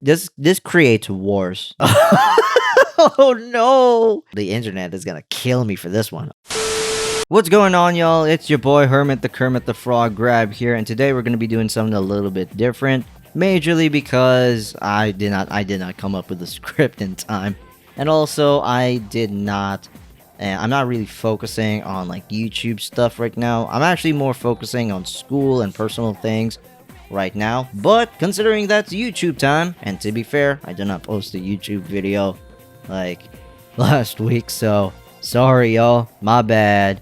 This creates wars. Oh no! The internet is gonna kill me for this one. What's going on, y'all? It's your boy Hermit the Kermit the Frog Grab here, and today we're gonna be doing something a little bit different. Majorly because I did not come up with a script in time, and also I'm not really focusing on like YouTube stuff right now. I'm actually more focusing on school and personal things right now. But considering that's YouTube time, and to be fair, I did not post a YouTube video like last week, so sorry y'all, my bad.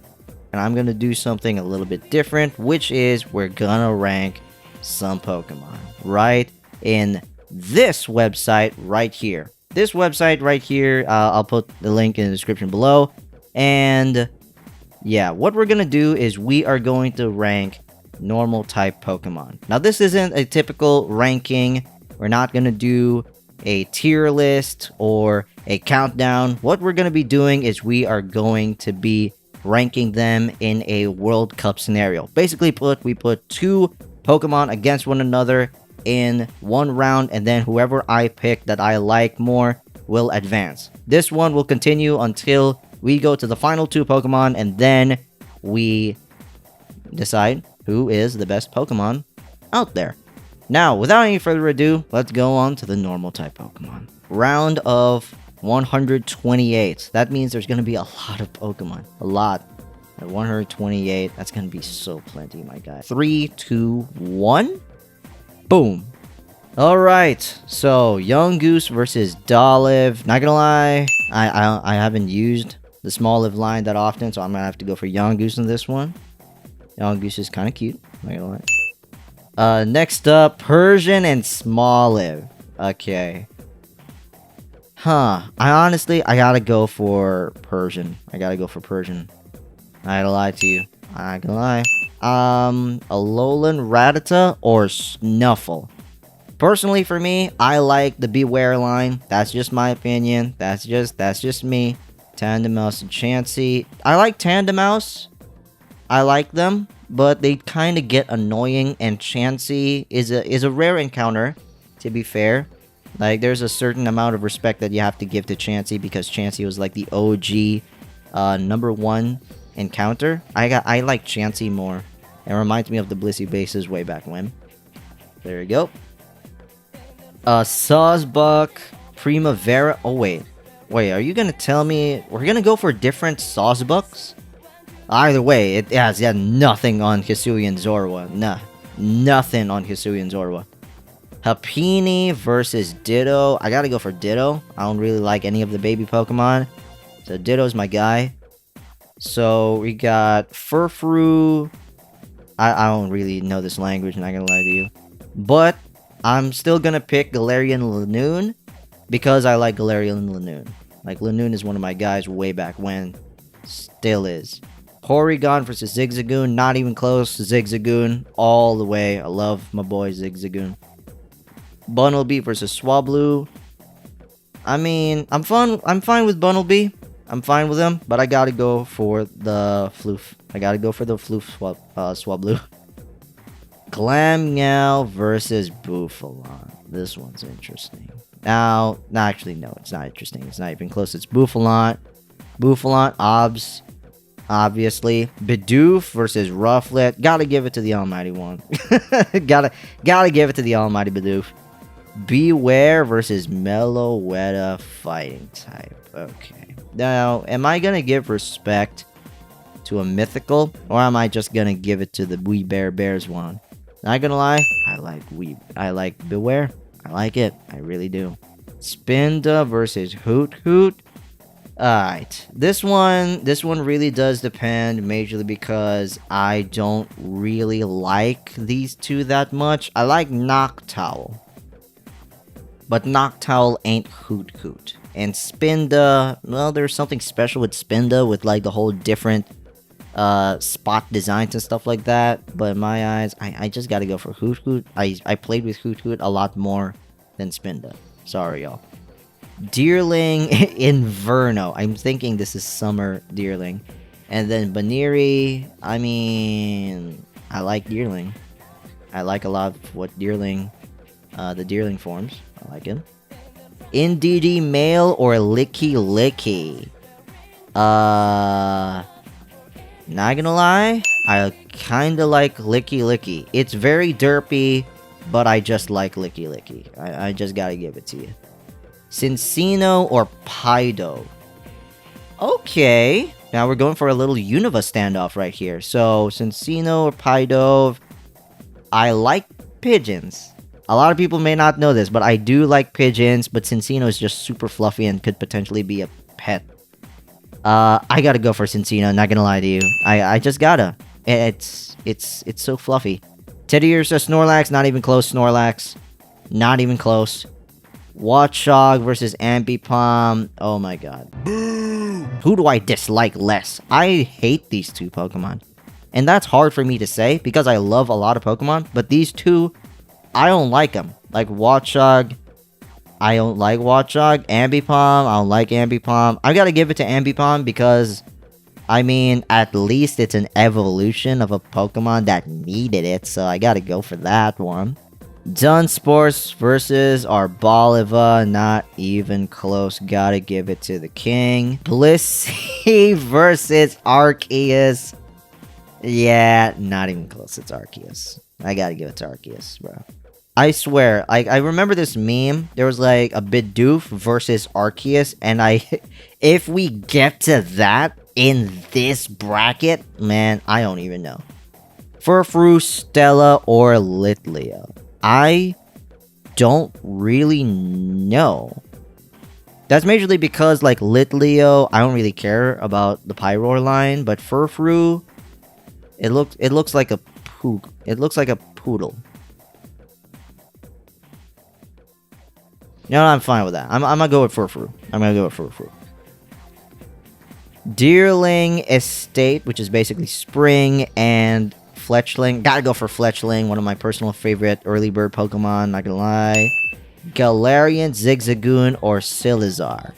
And I'm gonna do something a little bit different, which is we're gonna rank some Pokemon right in this website right here. This website right here, I'll put the link in the description below. And yeah, what we're gonna do is we are going to rank normal type Pokemon. Now, this isn't a typical ranking. We're not gonna do a tier list or a countdown. What we're gonna be doing is we are going to be ranking them in a World Cup scenario. Basically, we put two Pokemon against one another in one round, and then whoever I pick that I like more will advance. This one will continue until we go to the final two Pokemon, and then we decide who is the best Pokemon out there. Now, without any further ado, let's go on to the normal type Pokemon. Round of 128. That means there's going to be a lot of Pokemon. A lot. At 128, that's going to be so plenty, my guy. 3, 2, 1. Boom. Alright, so Young Goose versus Dolliv. Not gonna lie, I haven't used the Smoliv line that often, so I'm gonna have to go for Young Goose in this one. Young Goose is kind of cute, not gonna lie. Next up, Persian and Smoliv. Okay. I gotta go for Persian. I gotta gotta lie to you. I ain't gonna lie. Alolan Rattata or Snuffle? Personally, for me, I like the Beware line. That's just my opinion. That's just me. Tandemaus and Chansey. I like Tandemaus. I like them, but they kind of get annoying, and Chansey is a rare encounter, to be fair. Like, there's a certain amount of respect that you have to give to Chansey because Chansey was like the OG #1 encounter. I like Chansey more. It reminds me of the Blissey bases way back when. There you go. Sawsbuck, Primavera. Oh wait, are you gonna tell me we're gonna go for different Sawsbucks? Either way, it has nothing on Hisuian Zorua. Nah, nothing on Hisuian Zorua. Happiny versus Ditto. I gotta go for Ditto. I don't really like any of the baby Pokemon, so Ditto's my guy. So we got Furfrou. I don't really know this language, not gonna lie to you, but I'm still gonna pick Galarian Lanoon because I like Galarian Lanoon. Like, Lanoon is one of my guys way back when. Still is. Porygon versus Zigzagoon. Not even close. Zigzagoon all the way. I love my boy Zigzagoon. Bunnelby versus Swablu. I mean, I'm fine with Bunnelby. I'm fine with him, but I gotta go for the Floof. Swablu. Glammeow versus Bouffalant. This one's interesting. Now, actually, no, it's not interesting. It's not even close. It's Bouffalant. Obviously. Bidoof versus Rufflet. Gotta give it to the almighty one. gotta give it to the almighty Bidoof. Beware versus Meloetta fighting type. Okay. Now, am I gonna give respect to a mythical, or am I just gonna give it to the Wee Bear Bears one? Not gonna lie, I like Beware. I like it. I really do. Spinda versus Hoot Hoot. Alright. This one really does depend majorly because I don't really like these two that much. I like Noctowl, but Noctowl ain't Hoot Hoot. And Spinda, well, there's something special with Spinda with like the whole different spot designs and stuff like that. But in my eyes, I just gotta go for Hoot Hoot. I played with Hoot Hoot a lot more than Spinda. Sorry, y'all. Deerling Inverno. I'm thinking this is Summer Deerling. And then Baniri. I mean, I like Deerling. I like a lot of what Deerling The Deerling forms. I like him. NDD male or Licky Licky? Not gonna lie, I kinda like Licky Licky. It's very derpy, but I just like Licky Licky. I just gotta give it to you. Cincino or Pido? Okay. Now we're going for a little Unova standoff right here. So, Cincino or Pido. I like pigeons. A lot of people may not know this, but I do like pigeons, but Cincino is just super fluffy and could potentially be a pet. I gotta go for Cincino, not gonna lie to you. I just gotta. It's so fluffy. Teddiursa, Snorlax, not even close, Snorlax. Not even close. Watchog versus Ambipom. Oh my god. Who do I dislike less? I hate these two Pokemon. And that's hard for me to say, because I love a lot of Pokemon, but these two, I don't like them. Like Watchog, I don't like Watchog. Ambipom, I don't like Ambipom. I gotta give it to Ambipom because, I mean, at least it's an evolution of a Pokemon that needed it, so I gotta go for that one. Dunsparce versus Arboliva, not even close. Gotta give it to the king. Blissey versus Arceus. Yeah, not even close. It's Arceus. I gotta give it to Arceus, bro. I swear, I remember this meme. There was like a Bidoof versus Arceus, and if we get to that in this bracket, man, I don't even know. Furfrou, Stella, or Litleo? I don't really know. That's majorly because, like, Litleo, I don't really care about the Pyroar line, but Furfrou, it looks like a poodle. No, I'm fine with that. I'm gonna go with Furfrou. Deerling Estate, which is basically Spring, and Fletchling. Gotta go for Fletchling, one of my personal favorite early bird Pokemon, not gonna lie. Galarian, Zigzagoon, or Silizar?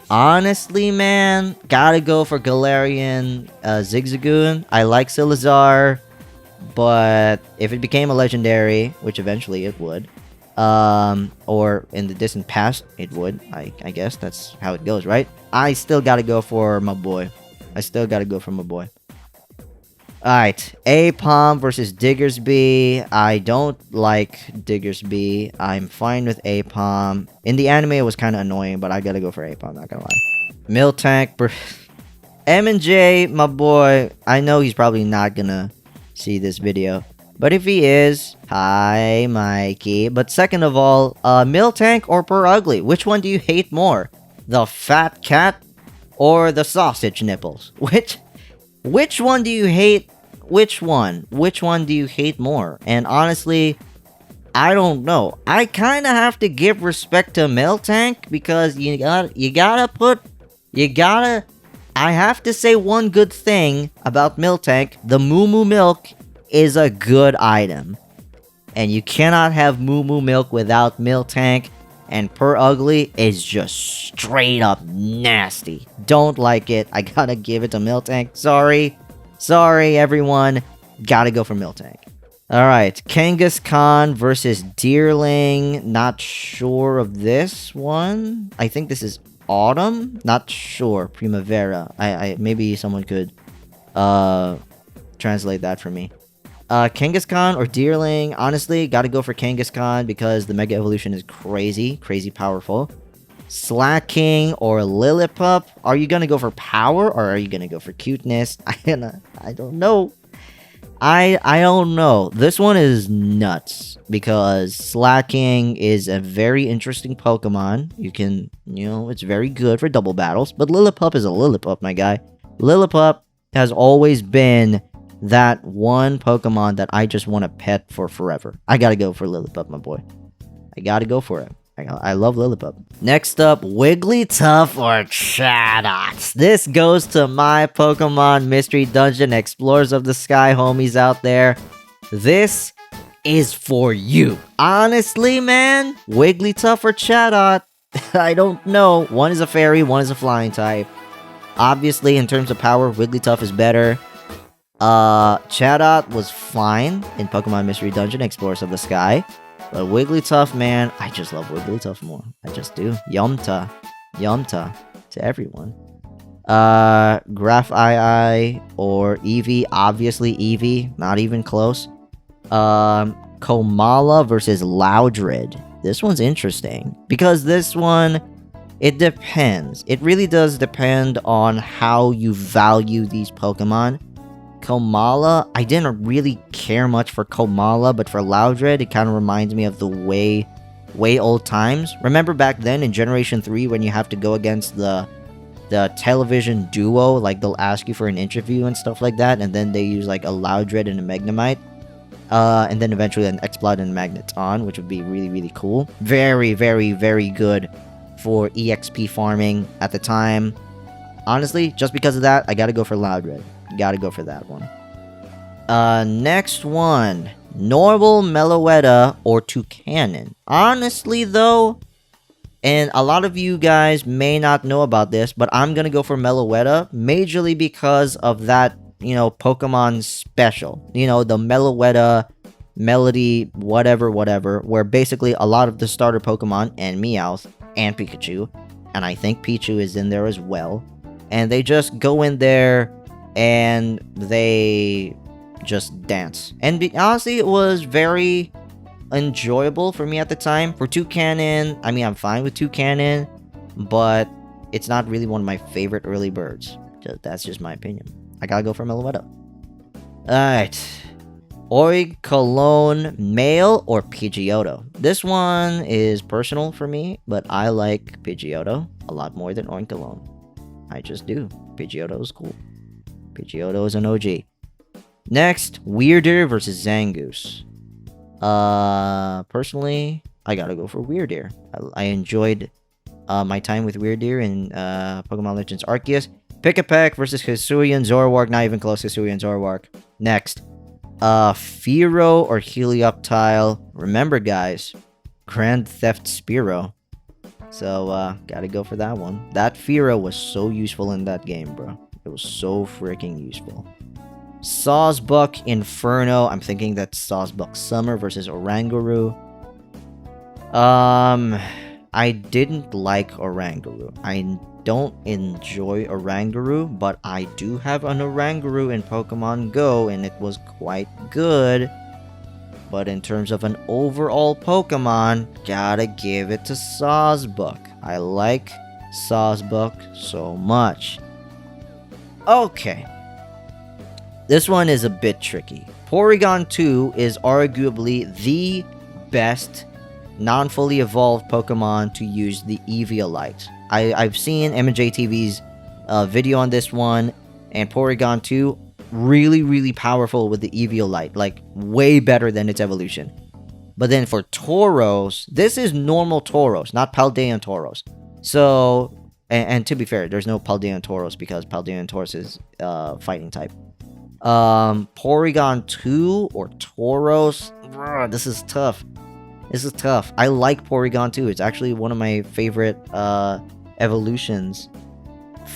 Honestly, man, gotta go for Galarian, Zigzagoon. I like Silizar, but if it became a legendary, which eventually it would, or in the distant past, it would. I guess that's how it goes, right? I still gotta go for my boy. Alright, Apom versus Diggersby. I don't like Diggersby. I'm fine with Apom. In the anime, it was kind of annoying, but I gotta go for Apom, not gonna lie. Miltank M&J, my boy. I know he's probably not gonna see this video, but if he is, hi, Mikey. But second of all, Miltank or Purugly? Which one do you hate more? The fat cat or the sausage nipples? Which one do you hate? Which one do you hate more? And honestly, I don't know. I kind of have to give respect to Miltank because I have to say one good thing about Miltank. The Moo Moo Milk is a good item. And you cannot have Moo Moo Milk without Miltank. And Purugly is just straight up nasty. Don't like it. I gotta give it to Miltank. Sorry, everyone. Gotta go for Miltank. Alright, Kangaskhan versus Deerling. Not sure of this one. I think this is Autumn. Not sure. Primavera. Maybe someone could translate that for me. Kangaskhan or Deerling? Honestly, gotta go for Kangaskhan because the Mega Evolution is crazy powerful. Slacking or Lillipup? Are you gonna go for power or are you gonna go for cuteness? I don't know. I don't know. This one is nuts because Slacking is a very interesting Pokemon. It's very good for double battles, but Lillipup is a Lillipup, my guy. Lillipup has always been that one Pokemon that I just want to pet for forever. I gotta go for Lillipup, my boy. I gotta go for it. I love Lillipup. Next up, Wigglytuff or Chatot. This goes to my Pokemon Mystery Dungeon Explorers of the Sky homies out there. This is for you. Honestly, man, Wigglytuff or Chatot? I don't know. One is a fairy, one is a flying type. Obviously, in terms of power, Wigglytuff is better. Chatot was fine in Pokemon Mystery Dungeon Explorers of the Sky. But Wigglytuff, man, I just love Wigglytuff more. I just do. Yumta. Yumta to everyone. Graph-II or Eevee. Obviously Eevee. Not even close. Komala versus Loudred. This one's interesting. Because this one, it depends. It really does depend on how you value these Pokemon. Komala, I didn't really care much for Komala, but for Loudred, it kind of reminds me of the way old times. Remember back then in Generation 3 when you have to go against the television duo, like they'll ask you for an interview and stuff like that, and then they use like a Loudred and a Magnemite, and then eventually an Exploud and Magneton, which would be really, really cool. Very, very, very good for EXP farming at the time. Honestly, just because of that, I gotta go for Loudred. Gotta go for that one. Next one. Normal, Meloetta, or Toucanon. Honestly, though, and a lot of you guys may not know about this, but I'm gonna go for Meloetta, majorly because of that, you know, Pokemon special. You know, the Meloetta, Melody, whatever, where basically a lot of the starter Pokemon, and Meowth, and Pikachu, and I think Pichu is in there as well, and they just go in there and they just dance. And honestly, it was very enjoyable for me at the time. For Toucanon, I mean, I'm fine with Toucanon, but it's not really one of my favorite early birds. That's just my opinion. I gotta go for Meloetta. Alright. Oinkologne, male or Pidgeotto? This one is personal for me, but I like Pidgeotto a lot more than Oinkologne. I just do. Pidgeotto is cool. Pidgeotto is an OG. Next, Weirdeer versus Zangoose. Personally, I gotta go for Weirdeer. I enjoyed my time with Weirdeer in Pokemon Legends Arceus. Pick-a-Peck versus Hisuian Zoroark. Not even close, Hisuian Zoroark. Next, Fearow or Helioptile. Remember, guys, Grand Theft Spearow. So, gotta go for that one. That Fearow was so useful in that game, bro. It was so freaking useful. Sawsbuck Inferno. I'm thinking that's Sawsbuck Summer versus Oranguru. I didn't like Oranguru. I don't enjoy Oranguru, but I do have an Oranguru in Pokemon Go, and it was quite good. But in terms of an overall Pokemon, gotta give it to Sawsbuck. I like Sawsbuck so much. Okay. This one is a bit tricky. Porygon 2 is arguably the best non-fully evolved Pokemon to use the Eviolite. I've seen MJTV's video on this one, and Porygon 2, really, really powerful with the Eviolite. Like, way better than its evolution. But then for Tauros, this is normal Tauros, not Paldean Tauros. So, and to be fair, there's no Paldean Tauros because Paldean Tauros is fighting type. Porygon 2 or Tauros, bruh, this is tough. This is tough. I like Porygon 2. It's actually one of my favorite evolutions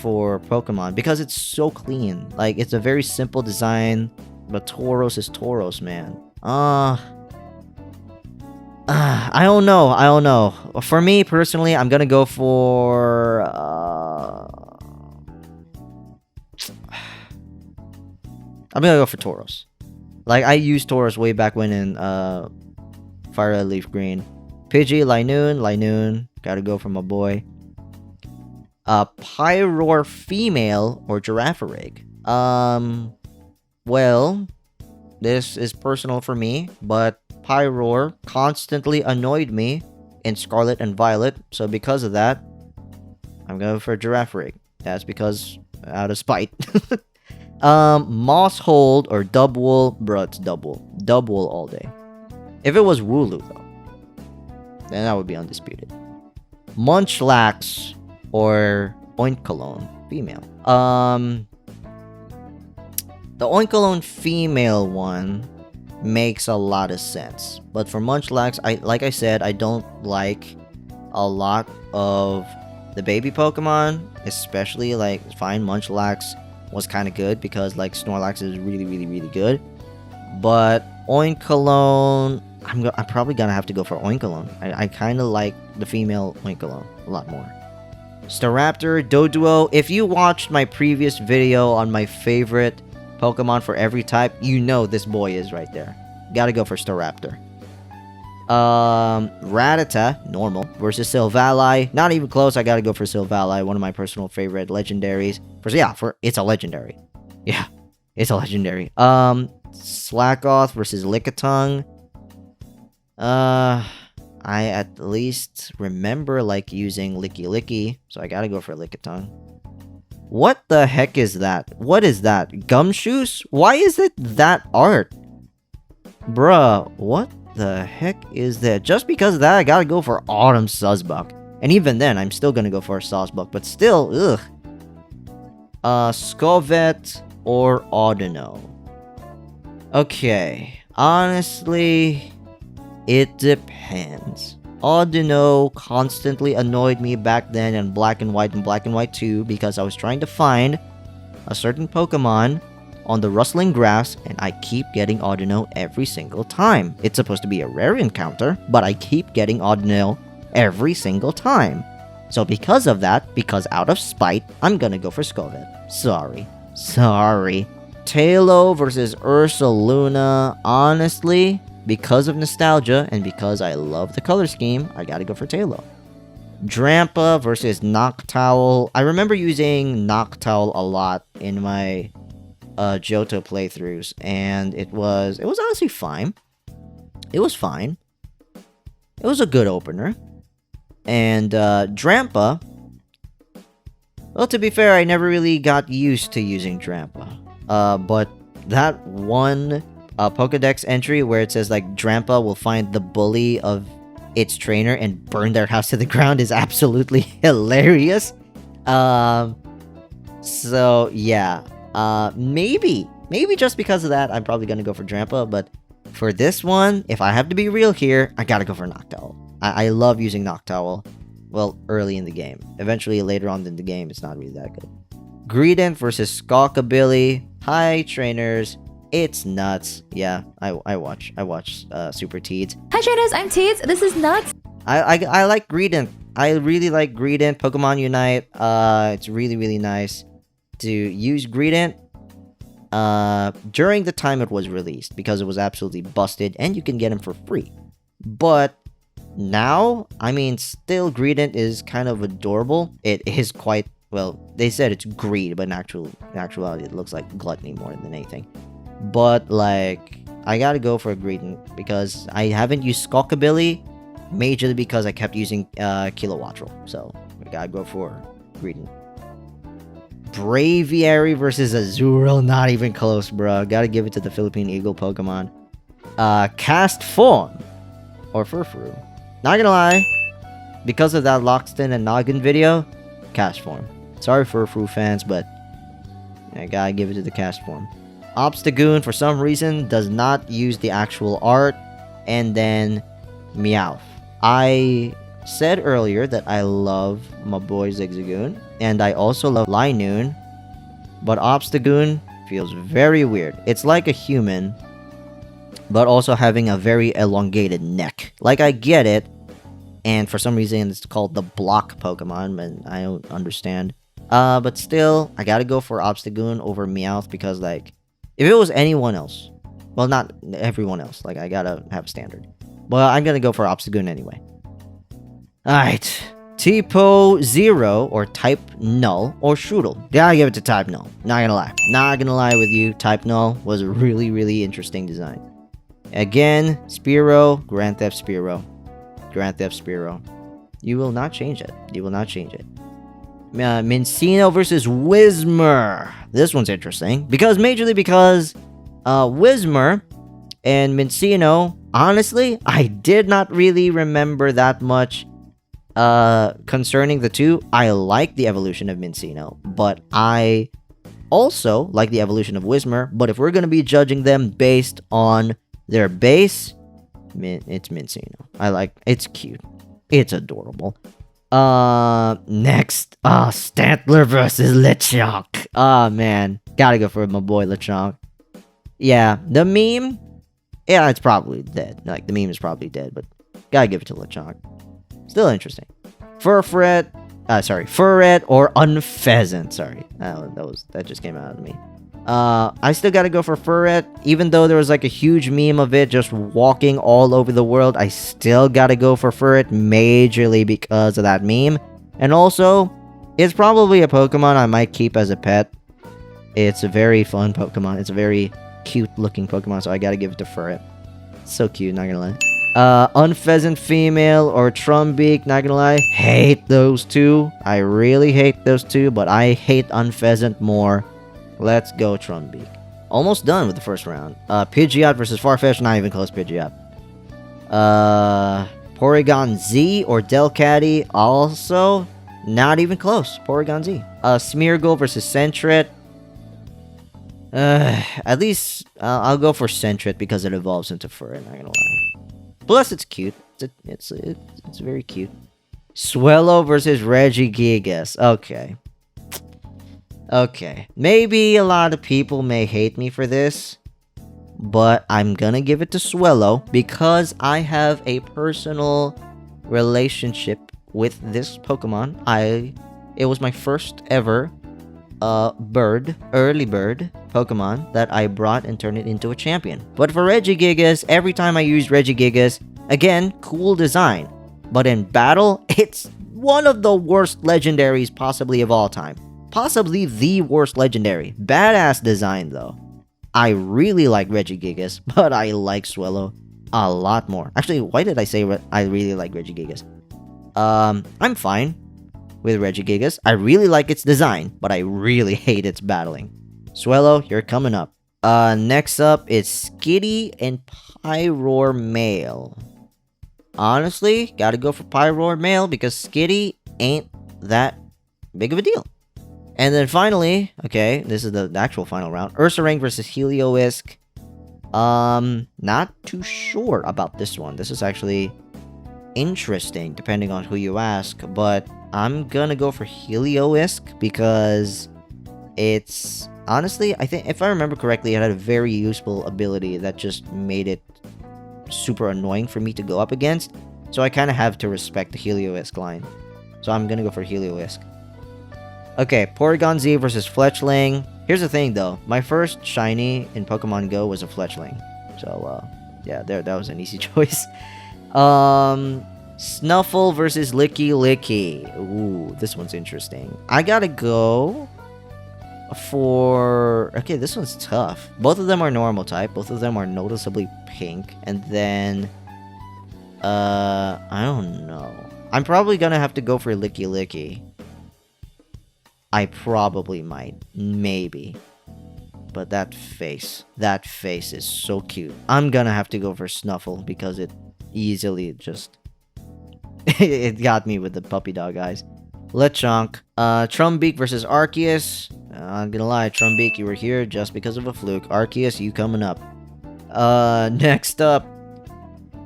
for Pokemon because it's so clean. Like, it's a very simple design, but Tauros is Tauros, man. I don't know. For me, personally, I'm gonna go for... I'm gonna go for Tauros. Like, I used Tauros way back when in Fire Leaf Green. Pidgey, Linoon. Gotta go for my boy. Pyroar female or Girafarig? Well, this is personal for me, but Pyroar constantly annoyed me in Scarlet and Violet, so because of that, I'm going for Girafarig. That's because, out of spite. Mosshold or Dubwool? Bruh, it's Dubwool. Dubwool all day. If it was Wooloo, though, then that would be undisputed. Munchlax or Oinkologne female? The Oinkologne female one makes a lot of sense. But for Munchlax, like I said, I don't like a lot of the baby Pokemon, especially like fine Munchlax was kind of good because like Snorlax is really, really, really good. But Oinkologne, I'm probably gonna have to go for Oinkalon. I kind of like the female Oinkalon a lot more. Staraptor, Doduo. If you watched my previous video on my favorite Pokemon for every type, you know this boy is right there. Gotta go for Staraptor. Rattata, normal, versus Silvally. Not even close. I gotta go for Silvally, one of my personal favorite legendaries. It's a legendary. Yeah, it's a legendary. Slackoth versus Lickitung. I at least remember like using Licky, so I gotta go for Lickitung. What the heck is that? What is that? Gumshoes? Why is it that art? Bruh, what the heck is that? Just because of that, I gotta go for Autumn Suzzbuck. And even then, I'm still gonna go for a Sawsbuck, but still, ugh. Scovet or Audino? Okay, honestly, it depends. Audino constantly annoyed me back then in Black and White and Black and White 2 because I was trying to find a certain Pokemon on the rustling grass, and I keep getting Audino every single time. It's supposed to be a rare encounter, but I keep getting Audino every single time. So because of that, because out of spite, I'm gonna go for Scovet. Sorry. Tailo versus Ursaluna. Honestly, because of nostalgia and because I love the color scheme, I gotta go for Tailo. Drampa versus Noctowl. I remember using Noctowl a lot in my Johto playthroughs, and it was honestly fine. It was fine. It was a good opener. And Drampa, well, to be fair, I never really got used to using Drampa. But that one Pokedex entry where it says like Drampa will find the bully of its trainer and burn their house to the ground is absolutely hilarious. So yeah. Maybe just because of that, I'm probably gonna go for Drampa, but for this one, if I have to be real here, I gotta go for Noctowl. I love using Noctowl, well, early in the game. Eventually, later on in the game, it's not really that good. Greedent versus Squawkabilly. Hi, trainers. It's nuts. Yeah, I watch Super Teeds. Hi, trainers, I'm Teeds. This is nuts. I like Greedent. I really like Greedent. Pokemon Unite. It's really nice to use Greedent during the time it was released because it was absolutely busted and you can get him for free. But now, I mean, still Greedent is kind of adorable. It is quite, well, they said it's greed, but in actuality it looks like gluttony more than anything. But like, I gotta go for a Greedent because I haven't used Squawkabilly majorly because I kept using Kilowattrel. So I gotta go for Greedent. Braviary versus Azurill, not even close, bro. Gotta give it to the Philippine Eagle Pokemon. Cast Form or Furfuru. Not gonna lie, because of that Loxton and Noggin video, Cast Form. Sorry Furfuru fans, but I gotta give it to the Cast Form. Obstagoon, for some reason, does not use the actual art. And then Meowth. I said earlier that I love my boy Zigzagoon, and I also love Linoon, but Obstagoon feels very weird. It's like a human, but also having a very elongated neck. Like, I get it, and for some reason it's called the block Pokemon, and I don't understand. But still, I gotta go for Obstagoon over Meowth because, like, if it was anyone else, well, not everyone else, like, I gotta have a standard. But I'm gonna go for Obstagoon anyway. Alright. Tipo Zero, or Type Null, or Strudel. Gotta give it to Type Null. Not gonna lie. Not gonna lie with you. Type Null was a really interesting design. Again, Spearow, Grand Theft Spearow. Grand Theft Spearow. You will not change it. You will not change it. Minccino versus Whismur. This one's interesting. Majorly because Whismur and Minccino, honestly, I did not really remember that much concerning the two. I like the evolution of Minccino, but I also like the evolution of Whismur. But if we're going to be judging them based on their base, it's Minccino. It's cute. It's adorable. Next, Stantler versus Lechonk. Man, gotta go for my boy Lechonk. Yeah, the meme Yeah, it's probably dead. Like, the meme is probably dead, but gotta give it to Lechonk. Still interesting. Furret or Unpheasant. Sorry, that just came out of me. I still gotta go for Furret, even though there was like a huge meme of it just walking all over the world. I still gotta go for Furret majorly because of that meme, and also it's probably a Pokemon I might keep as a pet. It's a very fun Pokemon. It's a very cute looking Pokemon, so I gotta give it to Furret. It's so cute, not gonna lie. Unpheasant female or Trumbeak, not gonna lie. Hate those two. I really hate those two, but I hate Unpheasant more. Let's go Trumbeak. Almost done with the first round. Pidgeot versus Farfetch'd, not even close, Pidgeot. Porygon Z or Delcatty, also not even close, Porygon Z. Smeargle versus Sentret. At least I'll go for Sentret because it evolves into Furret, not gonna lie. Plus, it's cute. It's very cute. Swellow versus Regigigas. Okay. Maybe a lot of people may hate me for this, but I'm gonna give it to Swellow because I have a personal relationship with this Pokemon. It was my first ever early bird Pokemon that I brought and turned it into a champion. But for Regigigas, every time I use Regigigas, again, cool design, but in battle, it's one of the worst legendaries possibly of all time. Possibly the worst legendary. Badass design though. I really like Regigigas, but I like Swellow a lot more. Actually, why did I say I really like Regigigas? I'm fine with Regigigas. I really like its design, but I really hate its battling. Swellow, you're coming up. Next up is Skitty and Pyroar Male. Honestly, gotta go for Pyroar Male because Skitty ain't that big of a deal. And then finally, okay, this is the actual final round. Ursaring versus Heliolisk. Not too sure about this one. This is actually interesting, depending on who you ask. But I'm gonna go for Heliolisk because it's... Honestly, I think, if I remember correctly, it had a very useful ability that just made it super annoying for me to go up against. So I kind of have to respect the Heliolisk line. So I'm gonna go for Heliolisk. Okay, Porygon Z versus Fletchling. Here's the thing, though. My first shiny in Pokemon Go was a Fletchling. So, yeah, that was an easy choice. Snuffle versus Licky Licky. Ooh, this one's interesting. I gotta go for... Okay, this one's tough. Both of them are normal type. Both of them are noticeably pink. And then... I don't know. I'm probably gonna have to go for Licky Licky. I probably might. Maybe. But that face is so cute. I'm gonna have to go for Snuffle because it easily just... it got me with the puppy dog eyes. Lechonk. Trumbeak versus Arceus. I'm gonna lie, Trumbeak, you were here just because of a fluke. Arceus, you coming up. Next up,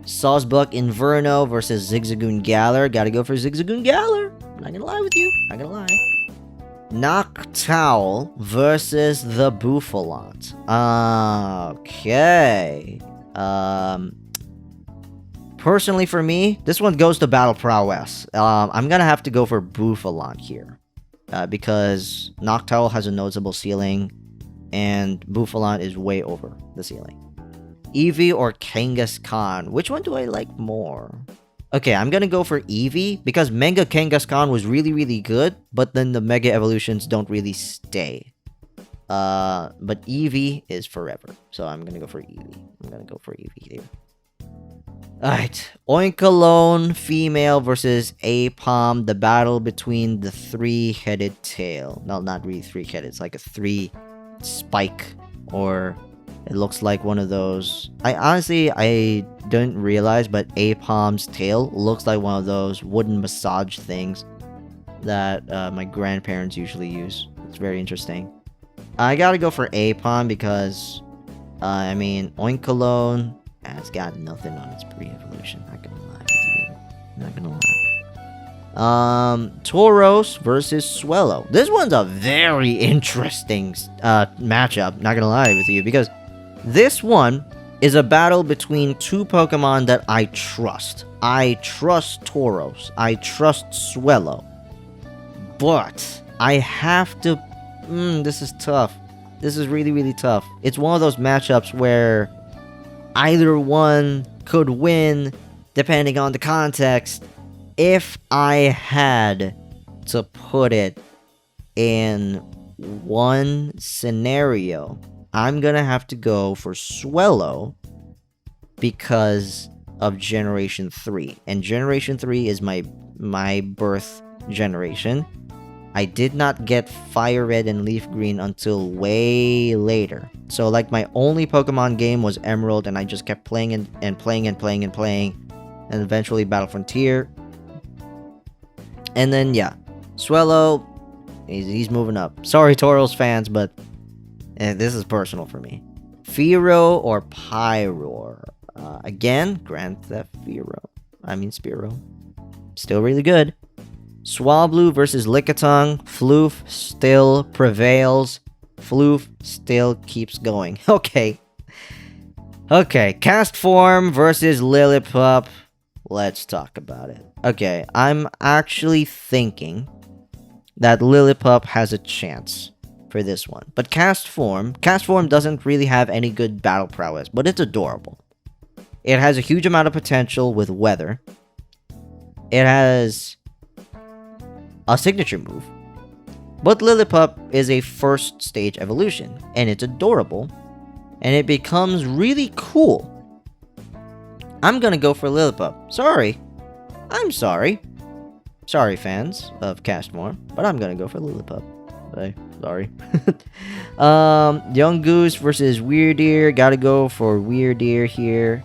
Sawsbuck Inverno versus Zigzagoon Galar. Gotta go for Zigzagoon Galar. I'm not gonna lie with you. Not gonna lie. Noctowl versus the Bouffalot. Okay. Personally for me, this one goes to Battle Prowess. I'm gonna have to go for Bouffalot here. Because Noctowl has a noticeable ceiling, and Bouffalot is way over the ceiling. Eevee or Kangaskhan? Which one do I like more? Okay, I'm gonna go for Eevee, because Mega Kangaskhan was really, really good, but then the Mega Evolutions don't really stay. But Eevee is forever, so I'm gonna go for Eevee. Here. Alright, Oinkologne female versus Apom, the battle between the three-headed tail. No, not really three-headed, it's like a three-spike, or it looks like one of those. I didn't realize, but Apom's tail looks like one of those wooden massage things that my grandparents usually use. It's very interesting. I gotta go for Apom because, Oinkologne has got nothing on its pre-evolution. Not gonna lie with you. Not gonna lie. Tauros versus Swellow. This one's a very interesting matchup. Not gonna lie with you, because this one is a battle between two Pokemon that I trust. I trust Tauros. I trust Swellow. But I have to... this is tough. This is really, really tough. It's one of those matchups where either one could win, depending on the context. If I had to put it in one scenario, I'm gonna have to go for Swellow because of Generation 3. And Generation 3 is my birth generation. I did not get Fire Red and Leaf Green until way later. So like my only Pokemon game was Emerald, and I just kept playing and playing. And eventually Battle Frontier. And then yeah, Swellow, he's moving up. Sorry Tauros fans, but this is personal for me. Fearow or Pyroar? Again, Grand Theft Spearow. Still really good. Swablu versus Lickitung. Floof still prevails. Floof still keeps going. Okay. Cast Form versus Lillipup. Let's talk about it. Okay, I'm actually thinking that Lillipup has a chance for this one. But Cast Form doesn't really have any good battle prowess, but it's adorable. It has a huge amount of potential with weather. It has a signature move. But Lillipup is a first stage evolution, and it's adorable, and it becomes really cool. I'm gonna go for Lillipup. Sorry. I'm sorry. Sorry, fans of Castmore, but I'm gonna go for Lillipup. Sorry. Young Goose versus Weirdeer. Gotta go for Weirdeer here.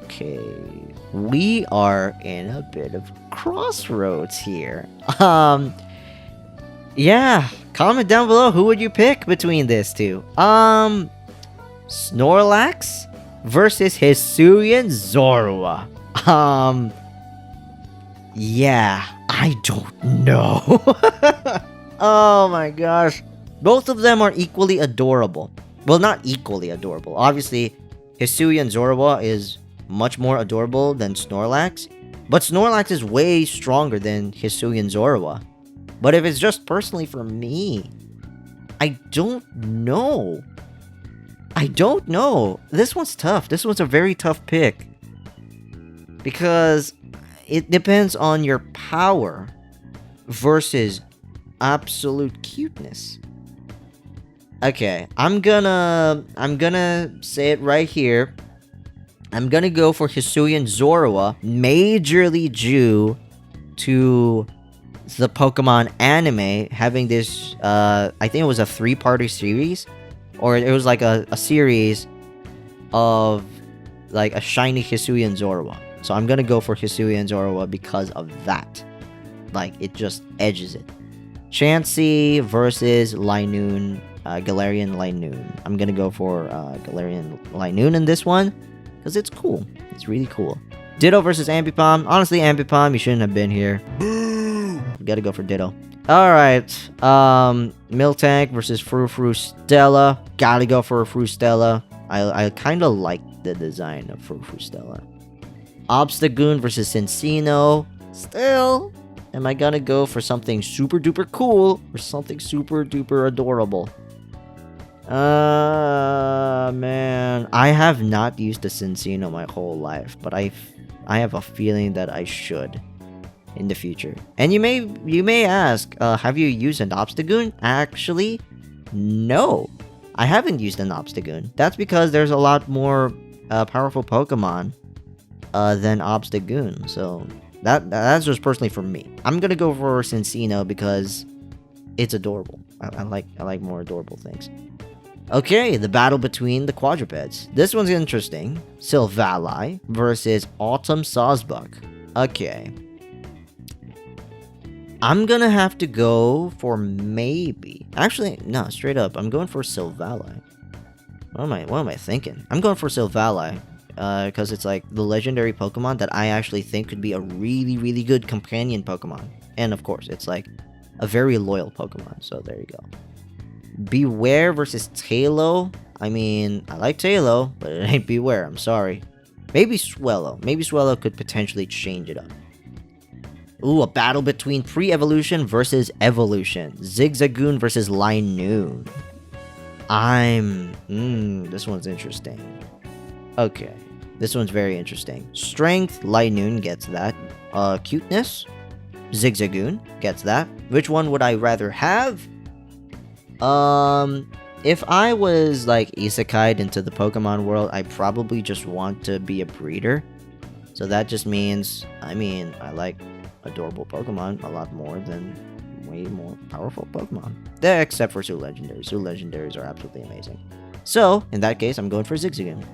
Okay. We are in a bit of crossroads here. Yeah. Comment down below, who would you pick between these two? Snorlax versus Hisuian Zorua. Yeah, I don't know. Oh my gosh. Both of them are equally adorable. Well, not equally adorable. Obviously, Hisuian Zorua is much more adorable than Snorlax. But Snorlax is way stronger than Hisuian Zorua. But if it's just personally for me, I don't know. This one's tough. This one's a very tough pick. Because it depends on your power versus absolute cuteness. Okay, I'm gonna say it right here. I'm gonna go for Hisuian Zorua, majorly due to the Pokemon anime having this, I think it was a 3-parter series, or it was like a series of like a shiny Hisuian Zorua. So I'm gonna go for Hisuian Zorua because of that. Like, it just edges it. Chansey versus Linoon, Galarian Linoon. I'm gonna go for Galarian Linoon in this one because it's cool. It's really cool. Ditto versus Ambipom. Honestly, Ambipom, you shouldn't have been here. Boo! Gotta go for Ditto. Alright. Miltank versus Frou-Frou Stella. Gotta go for Frou-Stella. I kind of like the design of Frou-Frou Stella. Obstagoon versus Cincino. Still, am I gonna go for something super duper cool or something super duper adorable? Man, I have not used the Cincino my whole life, but I have a feeling that I should in the future. And you may ask, have you used an Obstagoon? Actually, no, I haven't used an Obstagoon. That's because there's a lot more powerful Pokemon than Obstagoon. So that's just personally for me. I'm gonna go for Cincino because it's adorable. I like more adorable things. Okay, the battle between the quadrupeds. This one's interesting. Silvally versus Autumn Sawsbuck. Okay. I'm gonna have to go for maybe... Actually, no, straight up. I'm going for Silvally. What am I thinking? I'm going for Silvally. Because it's like the legendary Pokemon that I actually think could be a really, really good companion Pokemon. And of course, it's like a very loyal Pokemon. So there you go. Beware versus Talo. I mean, I like Tailo, but it ain't Beware, I'm sorry. Maybe Swellow. Maybe Swellow could potentially change it up. Ooh, a battle between pre-evolution versus evolution. Zigzagoon versus Linoon. This one's interesting. Okay, this one's very interesting. Strength, Linoon gets that. Cuteness, Zigzagoon gets that. Which one would I rather have? If I was like isekai'd into the Pokemon world, I probably just want to be a breeder. So that just means, I like adorable Pokemon a lot more than way more powerful Pokemon. Except for Zoo Legendaries. Zoo Legendaries are absolutely amazing. So, in that case, I'm going for Zigzagoon.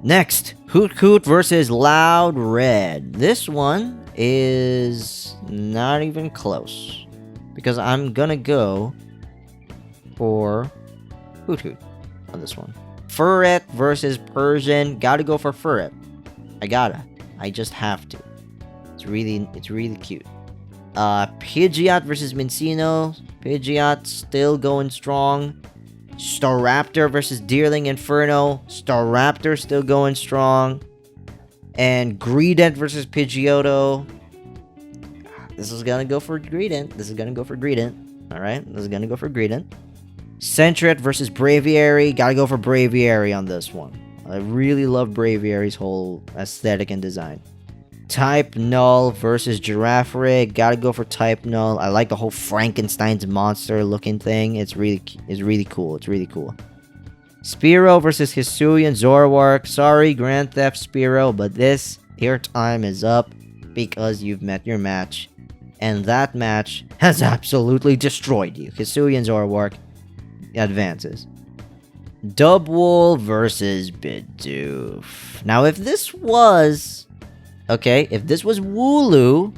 Next, Hoot versus Loud Red. This one is not even close. Because I'm gonna go for Hoot on this one. Furret versus Persian. Gotta go for Furret. I just have to. It's really cute. Pidgeot versus Mincino. Pidgeot still going strong. Staraptor versus Deerling Inferno. Staraptor still going strong. And Greedent versus Pidgeotto. This is gonna go for Greedent. Alright, this is gonna go for Greedent. Sentret versus Braviary. Gotta go for Braviary on this one. I really love Braviary's whole aesthetic and design. Type Null versus Girafarig. Gotta go for Type Null. I like the whole Frankenstein's monster looking thing. It's really cool. Spearow versus Hisuian Zoroark. Sorry, Grand Theft Spearow, but your time is up because you've met your match. And that match has absolutely destroyed you. Hisuian Zoroark advances. Dubwool versus Bidoof. Now, if this was Wooloo,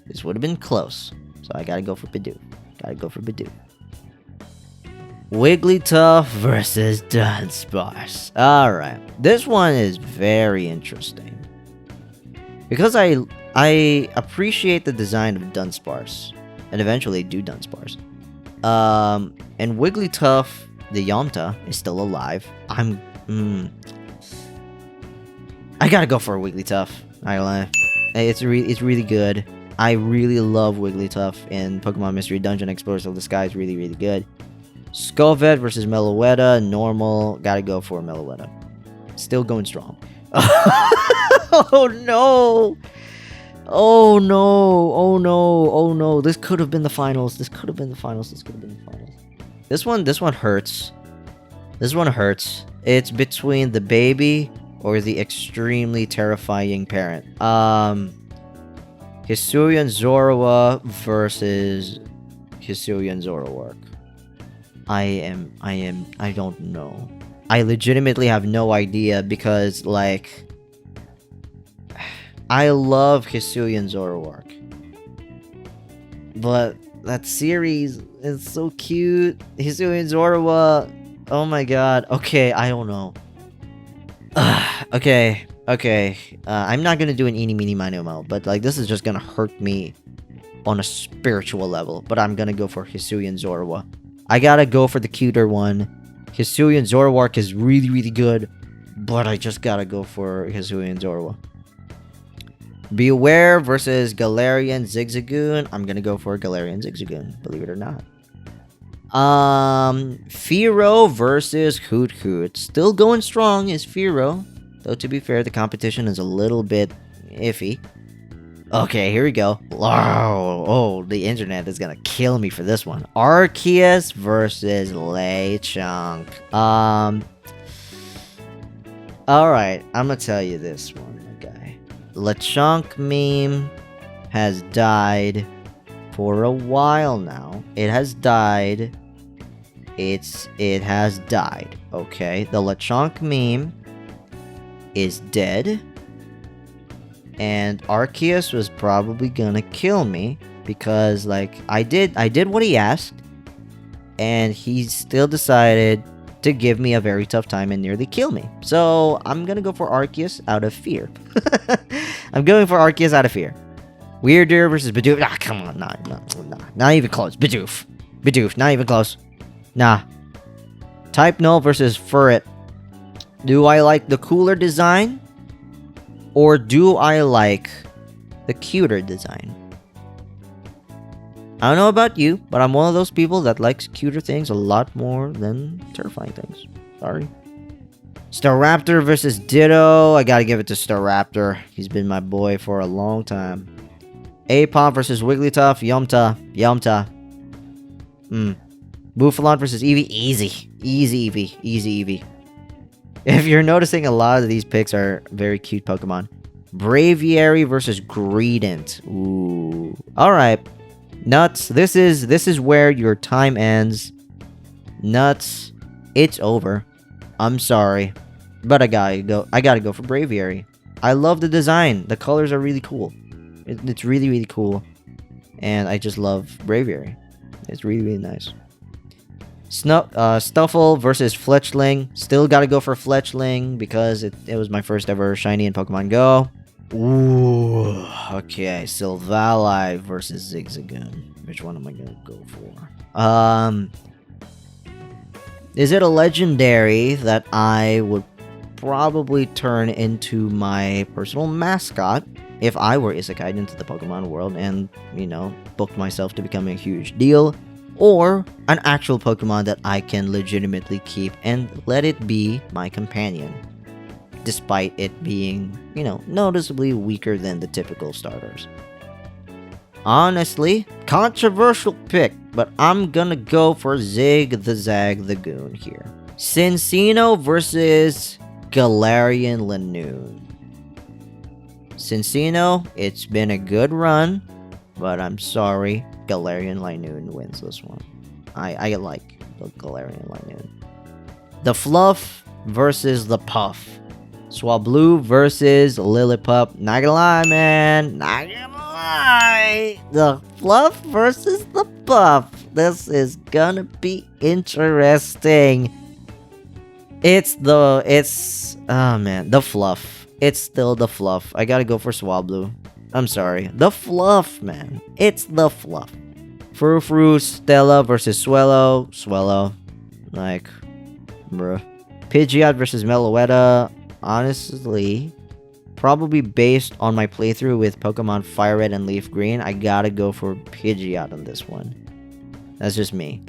this would have been close. So I gotta go for Bidoof. Wigglytuff versus Dunsparce. Alright. This one is very interesting. Because I appreciate the design of Dunsparce. And eventually do Dunsparce. And Wigglytuff, the Yamta, is still alive. I gotta go for a Wigglytuff. I lie. It's really good. I really love Wigglytuff in Pokemon Mystery Dungeon Explorers of the Sky. Is really good. Skullvet versus Meloetta. Normal. Gotta go for Meloetta. Still going strong. Oh no! Oh no! This could have been the finals. This one hurts. It's between the baby or the extremely terrifying parent. Hisuian Zorua versus Hisuian Zoroark. I don't know. I legitimately have no idea because, like, I love Hisuian Zoroark. But that series is so cute. Hisuian Zorua. Oh my god. Okay, I don't know. Okay. I'm not gonna do an eeny, meeny, miny, moe, but like this is just gonna hurt me on a spiritual level. But I'm gonna go for Hisuian Zorua. I gotta go for the cuter one. Hisuian Zoroark is really good, but I just gotta go for Hisuian Zorua. Beware versus Galarian Zigzagoon. I'm gonna go for Galarian Zigzagoon, believe it or not. Fearow versus Hoot. Still going strong is Fearow. Though to be fair, the competition is a little bit iffy. Okay, here we go. Wow. Oh, the internet is gonna kill me for this one. Arceus versus Lechonk. Alright, I'm gonna tell you this one, guy. Lechonk meme has died for a while now. It has died. It has died. Okay, the Lechonk meme is dead. And Arceus was probably gonna kill me because, like, I did what he asked, and he still decided to give me a very tough time and nearly kill me. So I'm gonna go for Arceus out of fear. I'm going for Arceus out of fear. Weirder versus Bidoof. Ah, come on, nah, not even close. Bidoof, not even close. Nah. Type Null versus Furret. Do I like the cooler design? Or do I like the cuter design? I don't know about you, but I'm one of those people that likes cuter things a lot more than terrifying things. Sorry. Staraptor versus Ditto. I gotta give it to Staraptor. He's been my boy for a long time. Apom versus Wigglytuff. Yumta. Bouffalon versus Eevee. Easy. Easy Eevee. If you're noticing, a lot of these picks are very cute Pokemon. Braviary versus Greedent. Ooh. Alright. Nuts. This is where your time ends. Nuts. It's over. I'm sorry. But I gotta go for Braviary. I love the design. The colors are really cool. It's really, really cool. And I just love Braviary. It's really, really nice. Stuffle versus Fletchling. Still gotta go for Fletchling because it was my first ever shiny in Pokemon Go. Ooh. Okay, Silvally versus Zigzagoon. Which one am I gonna go for? Is it a legendary that I would probably turn into my personal mascot if I were isekai'd into the Pokemon world and, booked myself to become a huge deal? Or an actual Pokemon that I can legitimately keep and let it be my companion, despite it being, noticeably weaker than the typical starters. Honestly, controversial pick, but I'm gonna go for Zig the Zag the Goon here. Cincino versus Galarian Lanoon. Cincino, it's been a good run, but I'm sorry, Galarian Lanoon wins this one. I like the Galarian Lanoon. The Fluff versus the Puff. Swablu versus Lillipup. Not gonna lie, man. Not gonna lie. The Fluff versus the Puff. This is gonna be interesting. The Fluff. It's still the Fluff. I gotta go for Swablu. I'm sorry. The Fluff, man. It's the Fluff. Frou-Frou, Stella versus Swellow. Swellow. Like, bruh. Pidgeot versus Meloetta. Honestly, probably based on my playthrough with Pokemon Fire Red and Leaf Green, I gotta go for Pidgeot on this one. That's just me.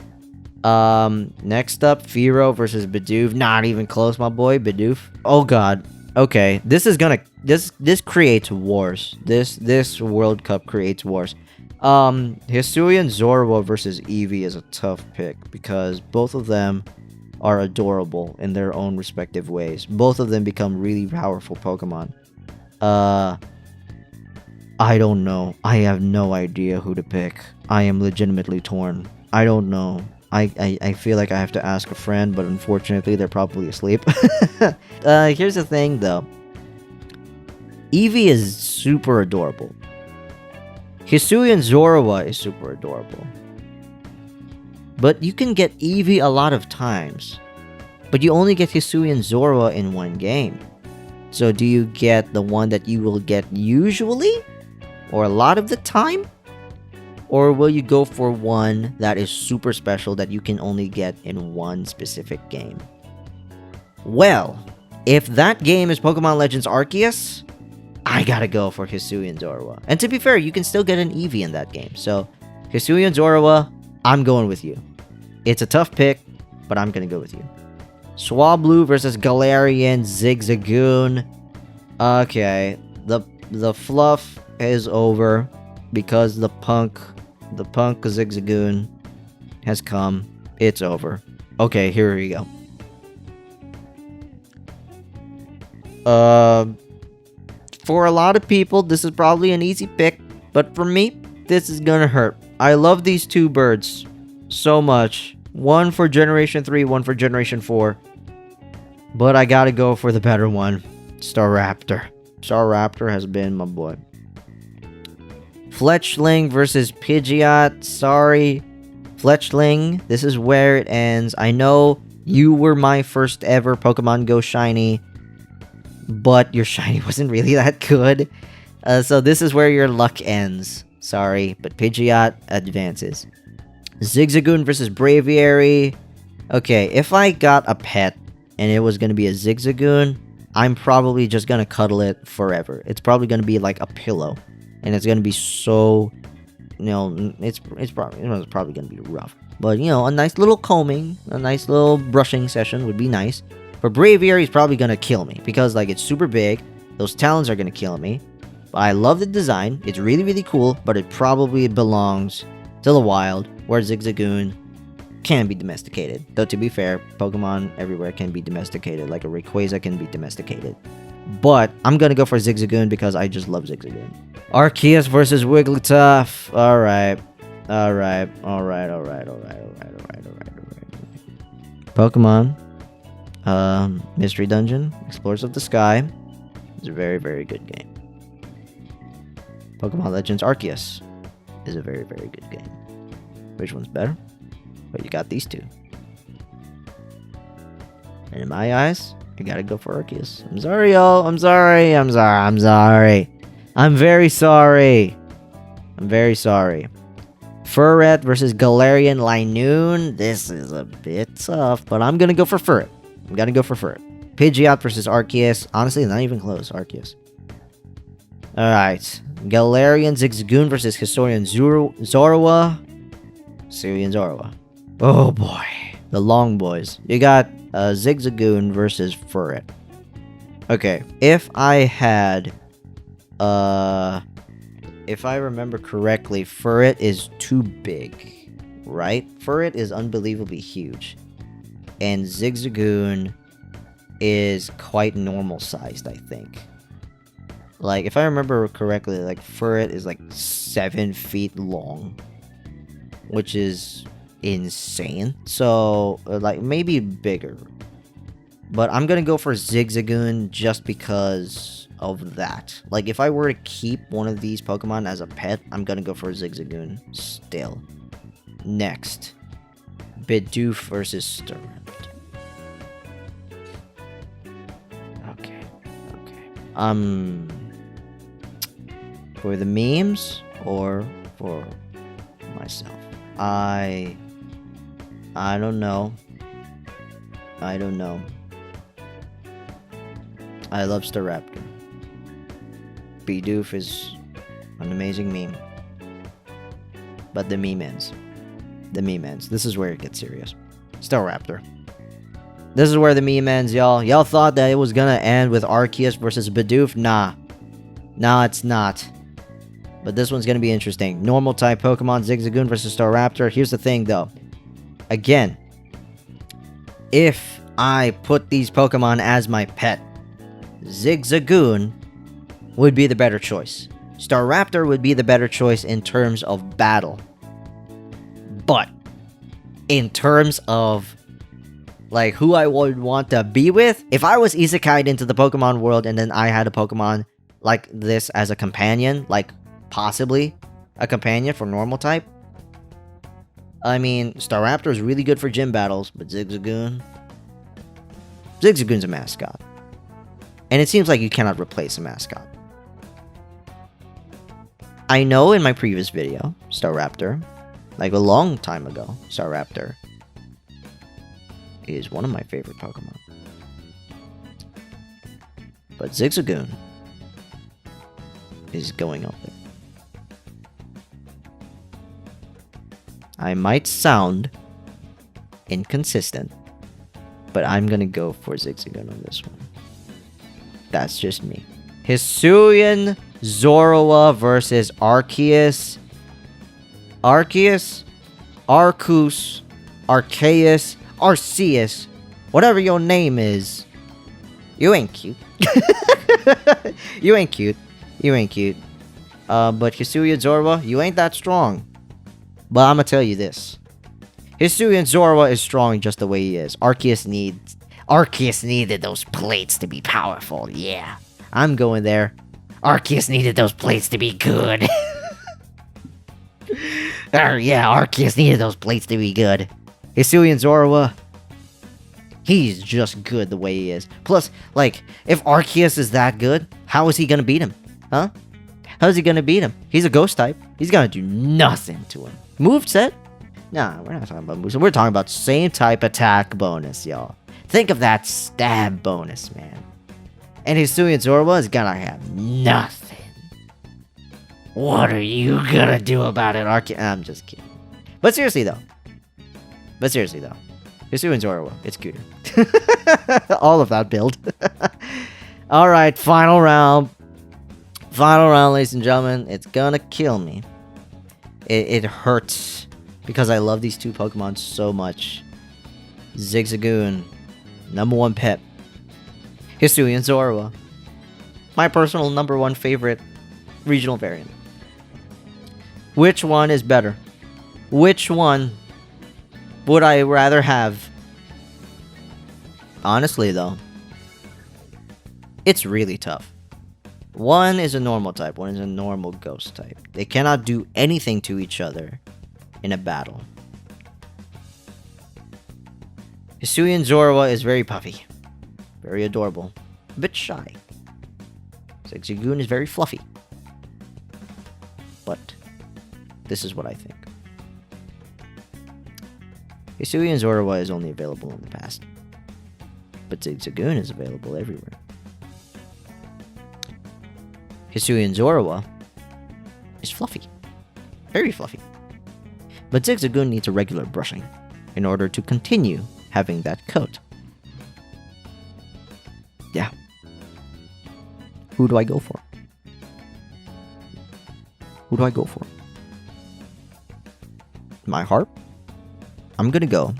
Next up, Fearow versus Bidoof. Not even close, my boy. Bidoof. Oh god. Okay, this creates wars. This World Cup creates wars. Hisuian Zorua versus Eevee is a tough pick because both of them are adorable in their own respective ways. Both of them become really powerful Pokemon. I don't know. I have no idea who to pick. I am legitimately torn. I don't know. I feel like I have to ask a friend, but unfortunately they're probably asleep. Here's the thing though. Eevee is super adorable. Hisuian Zorua is super adorable. But you can get Eevee a lot of times. But you only get Hisuian Zorua in one game. So do you get the one that you will get usually? Or a lot of the time? Or will you go for one that is super special that you can only get in one specific game? Well, if that game is Pokemon Legends Arceus, I gotta go for Hisuian Zorua. And to be fair, you can still get an Eevee in that game. So, Hisuian Zorua, I'm going with you. It's a tough pick, but I'm gonna go with you. Swablu versus Galarian Zigzagoon. Okay, the fluff is over because the punk Zigzagoon has come. It's over. Okay, here we go. For a lot of people, this is probably an easy pick, but for me, this is gonna hurt. I love these two birds so much. One for Generation 3, one for Generation 4. But I gotta go for the better one. Staraptor. Staraptor has been my boy. Fletchling versus Pidgeot. Sorry, Fletchling. This is where it ends. I know you were my first ever Pokemon Go shiny, but your shiny wasn't really that good. So this is where your luck ends. Sorry, but Pidgeot advances. Zigzagoon versus Braviary. Okay, if I got a pet and it was gonna be a Zigzagoon, I'm probably just gonna cuddle it forever. It's probably gonna be like a pillow, and it's gonna be so, it's probably gonna be rough. But a nice little combing, a nice little brushing session would be nice. For Braviary, he's probably gonna kill me because like it's super big. Those talons are gonna kill me. But I love the design. It's really, really cool, but it probably belongs to the wild, where Zigzagoon can be domesticated. Though to be fair, Pokemon everywhere can be domesticated. Like a Rayquaza can be domesticated. But I'm gonna go for Zigzagoon because I just love Zigzagoon. Arceus versus Wigglytuff. Alright. Pokemon. Mystery Dungeon. Explorers of the Sky. It's a very, very good game. Pokemon Legends Arceus is a very, very good game. Which one's better? But you got these two. And in my eyes, you gotta go for Arceus. I'm sorry, y'all. I'm sorry. I'm very sorry. Furret versus Galarian Linoon. This is a bit tough, but I'm gonna go for Furret. Pidgeot versus Arceus. Honestly, not even close. Arceus. Alright. Galarian Zigzagoon versus Hisuian Zorua. Oh boy. The long boys. You got Zigzagoon versus Furret. Okay. If I remember correctly, Furret is too big. Right? Furret is unbelievably huge. And Zigzagoon is quite normal sized, I think. Like, if I remember correctly, like, Furret is like 7 feet long, which is insane. So, like, maybe bigger. But I'm gonna go for Zigzagoon just because of that. Like, if I were to keep one of these Pokemon as a pet, I'm gonna go for Zigzagoon still. Next, Bidoof versus Staraptor. Okay. For the memes or for myself? I don't know. I love Staraptor. Bidoof is an amazing meme. But the meme ends. This is where it gets serious. Staraptor. This is where the meme ends, y'all. Y'all thought that it was gonna end with Arceus versus Bidoof? Nah, it's not. But this one's gonna be interesting. Normal type Pokemon, Zigzagoon versus Staraptor. Here's the thing, though. Again, if I put these Pokemon as my pet, Zigzagoon would be the better choice. Staraptor would be the better choice in terms of battle. But in terms of like who I would want to be with, if I was isekai'd into the Pokemon world and then I had a Pokemon like this as a companion, like possibly a companion for normal type, I mean, Staraptor is really good for gym battles, but Zigzagoon's a mascot. And it seems like you cannot replace a mascot. I know in my previous video, Staraptor, like a long time ago, Staraptor is one of my favorite Pokemon. But Zigzagoon is going up there. I might sound inconsistent, but I'm gonna go for Zigzagoon on this one. That's just me. Hisuian Zorua versus Arceus. Arceus, Arceus, whatever your name is. You ain't cute. You ain't cute. But Hisuian Zorua, you ain't that strong. But I'm gonna tell you this. Hisuian Zorua is strong just the way he is. Arceus needed those plates to be powerful. Yeah, I'm going there. Arceus needed those plates to be good. Arceus needed those plates to be good. Hisuian Zorua, he's just good the way he is. Plus, like, if Arceus is that good, how is he gonna beat him? Huh? How's he gonna beat him? He's a ghost type. He's gonna do nothing to him. Moveset? Nah, we're not talking about movement. We're talking about same type attack bonus, y'all. Think of that stab bonus, man. And Hisui and Zorwa is gonna have nothing. What are you gonna do about it, I'm just kidding. But seriously though. Hisui and Zorwa, it's cuter. All of that build. Alright, final round. Final round, ladies and gentlemen. It's gonna kill me. It hurts. Because I love these two Pokemon so much. Zigzagoon. #1 pet. Hisui and Zorwa. My personal #1 favorite regional variant. Which one is better? Which one would I rather have? Honestly though, it's really tough. One is a normal type, one is a normal ghost type. They cannot do anything to each other in a battle. Hisui and Zorwa is very puffy. Very adorable. A bit shy. Zigzagoon is very fluffy. But this is what I think. Hisui and Zorwa is only available in the past. But Zigzagoon is available everywhere. Hisui and Zorwa is fluffy. Very fluffy. But Zigzagoon needs a regular brushing in order to continue having that coat. Yeah. Who do I go for? Who do I go for? My heart? I'm gonna go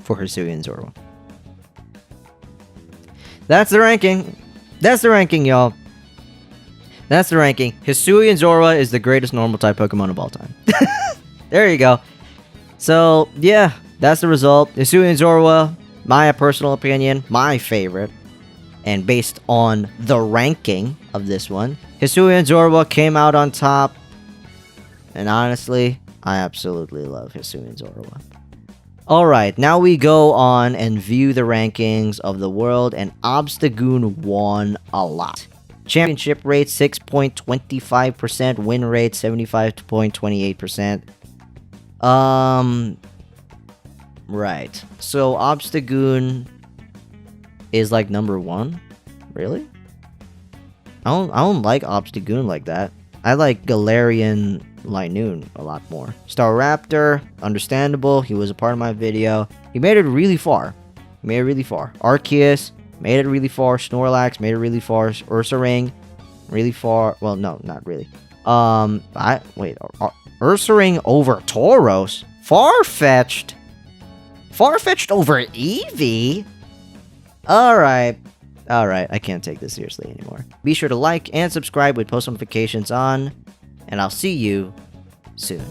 for Hisui and Zorwa. That's the ranking. That's the ranking, y'all. That's the ranking. Hisui and Zorwa is the greatest normal type Pokemon of all time. There you go. So, yeah, that's the result. Hisui and Zorwa, my personal opinion, my favorite. And based on the ranking of this one, Hisui and Zorwa came out on top. And honestly, I absolutely love Hisui and Zorwa. Alright, now we go on and view the rankings of the world, and Obstagoon won a lot. Championship rate 6.25%, win rate 75.28%. Right. So Obstagoon is like #1? Really? I don't like Obstagoon like that. I like Galarian Linoon a lot more. Staraptor, understandable. He was a part of my video. He made it really far. Arceus made it really far. Snorlax made it really far. Ursaring, really far. Well, no, not really. Ursaring over Tauros. Farfetch'd over Eevee. Alright, I can't take this seriously anymore. Be sure to like and subscribe with post notifications on, and I'll see you soon.